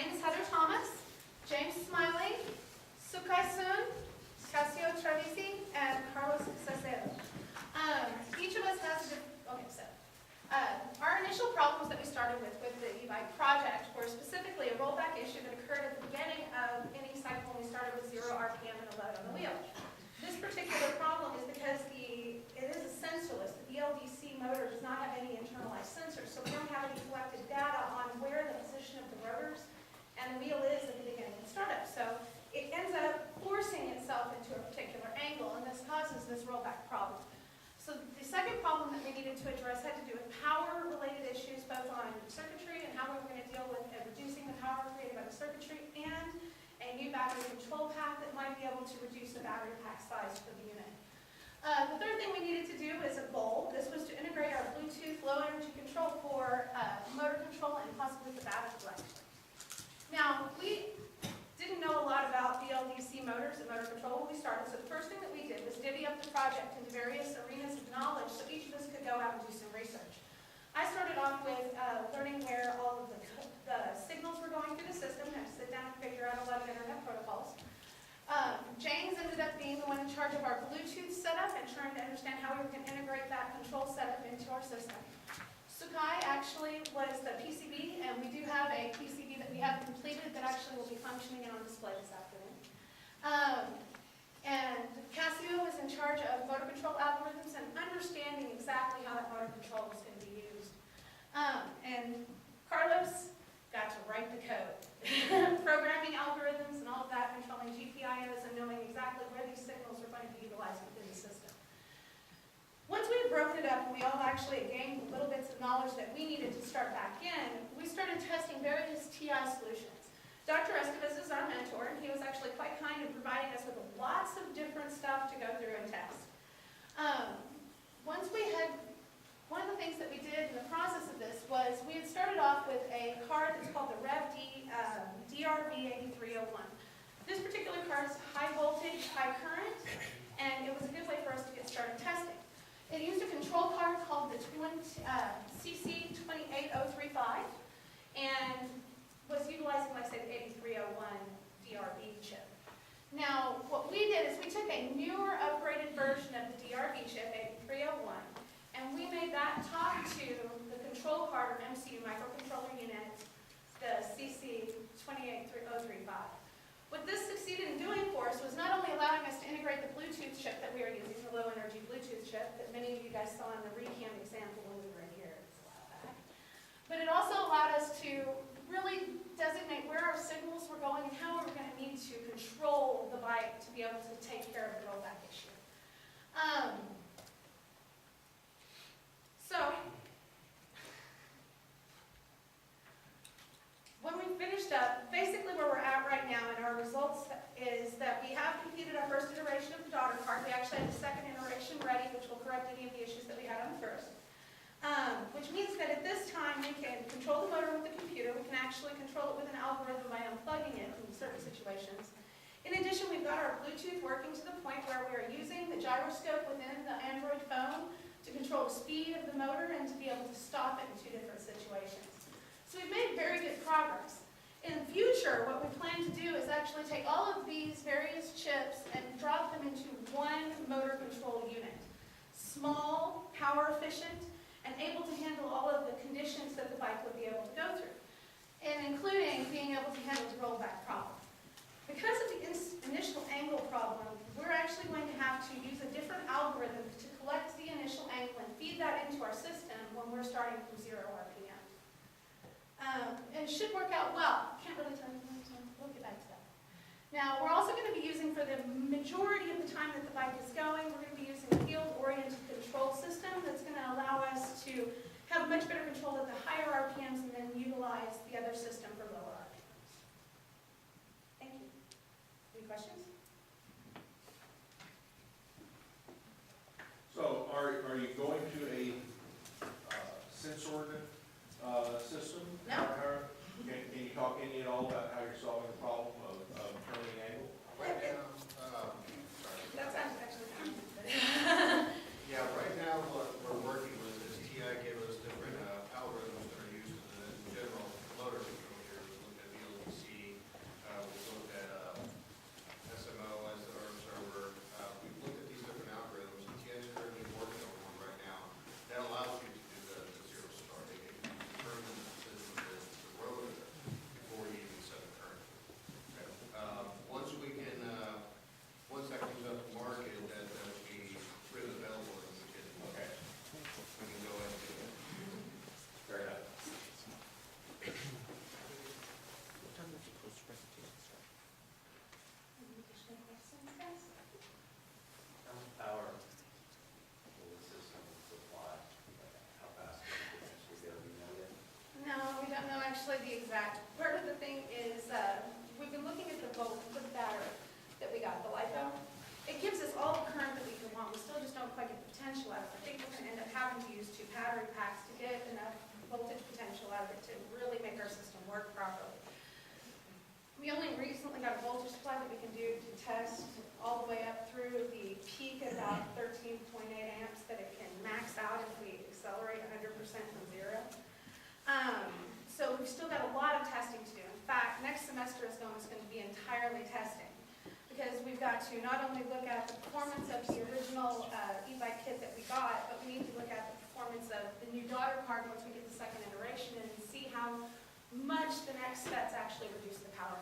name is Heather Thomas, James Smiley, Sukai Sun, Casio Travisi, and Carlos Cesaro. Each of us has our initial problems that we started with the e-bike project were specifically a rollback issue that occurred at the beginning of any cycle when we started with 0 RPM and a load on the wheel. This particular problem is because it is a sensorless. The BLDC motor does not have any internalized sensors, so we don't have any collected data on where the position of the rotors and the wheel is at the beginning of startup. So it ends up forcing itself into a particular angle, and this causes this rollback problem. So the second problem that we needed to address had to do with power-related issues, both on circuitry and how we were going to deal with reducing the power created by the circuitry, and a new battery control path that might be able to reduce the battery pack size for the unit. The third thing we needed to do is a goal. This was to integrate our Bluetooth low-energy control for motor control and possibly the battery collection. Now, we didn't know a lot about BLDC motors and motor control when we started, so the first thing that we did was divvy up the project into various arenas of knowledge so each of us could go out and do some research. I started off with learning where all of the signals were going through the system, and I had to sit down and figure out a lot of internet protocols. James ended up being the one in charge of our Bluetooth setup and trying to understand how we were going to integrate that control setup into our system. Sukai actually was the PCB, and we do have a PCB that we have completed that actually will be functioning and on display this afternoon. And Casio was in charge of motor control algorithms and understanding exactly how that motor control was going to be used. And Carlos got to write the code, programming algorithms and all of that, controlling GPIOs and knowing exactly where these signals were going to be utilized within the system. Once we had broken it up and we all actually gained little bits of knowledge that we needed to start back in, we started testing various TI solutions. Dr. Estevez is our mentor, and he was actually quite kind in providing us with lots of different stuff to go through and test. One of the things that we did in the process of this was we had started off with a card that's called the RevD DRV8301. This particular card is high voltage, high current, and it was a good way for us to get started testing. It used a control card called the CC28035 and was utilizing, like I said, the 8301 DRV chip. Now, what we did is we took a newer, upgraded version of the DRV chip, 8301, and we made that talk to the control card or MCU microcontroller unit, the CC28035. What this succeeded in doing for us was not only allowing us to integrate the Bluetooth chip that we were using, the low-energy Bluetooth chip that many of you guys saw in the recam example when we were in here a while back, but it also allowed us to really designate where our signals were going and how we were going to need to control the bike to be able to take care of the rollback issue. When we finished up, basically where we're at right now in our results is that we have completed our first iteration of the daughter card. We actually have the second iteration ready, which will correct any of the issues that we had on the first. Which means that at this time we can control the motor with the computer. We can actually control it with an algorithm by unplugging it in certain situations. In addition, we've got our Bluetooth working to the point where we are using the gyroscope within the Android phone to control the speed of the motor and to be able to stop it in two different situations. So we've made very good progress. In the future, what we plan to do is actually take all of these various chips and drop them into one motor control unit. Small, power efficient, and able to handle all of the conditions that the bike would be able to go through, and including being able to handle the rollback problem. Because of the initial angle problem, we're actually going to have to use a different algorithm to collect the initial angle and feed that into our system when we're starting from 0 RPM. And it should work out well. Can't really tell you, we'll get back to that. Now, we're also going to be using, for the majority of the time that the bike is going, we're going to be using a field-oriented control system that's going to allow us to have much better control of the higher RPMs and then utilize the other system for lower RPMs. Thank you. Any questions? So, are you going to a sensor system? No. Can you talk any at all about how you're solving the problem of turning angle? Right now, That sounds actually yeah, right now what we're working with is TI gave us different algorithms that are used in the general motor control here. We look at VLDC actually the exact, part of the thing is, we've been looking at the battery that we got, the LiPo. It gives us all the current that we can want, we still just don't quite get the potential out of it. I think we're gonna end up having to use 2 battery packs to get enough voltage potential out of it to really make our system work properly. We only recently got a voltage supply that we can do to test all the way up through the peak at about 13.8 amps that it can max out if we accelerate 100% from 0. So we've still got a lot of testing to do. In fact, next semester is going to be entirely testing, because we've got to not only look at the performance of the original e-bike kit that we got, but we need to look at the performance of the new daughter card once we get the second iteration and see how much the next steps actually reduce the power.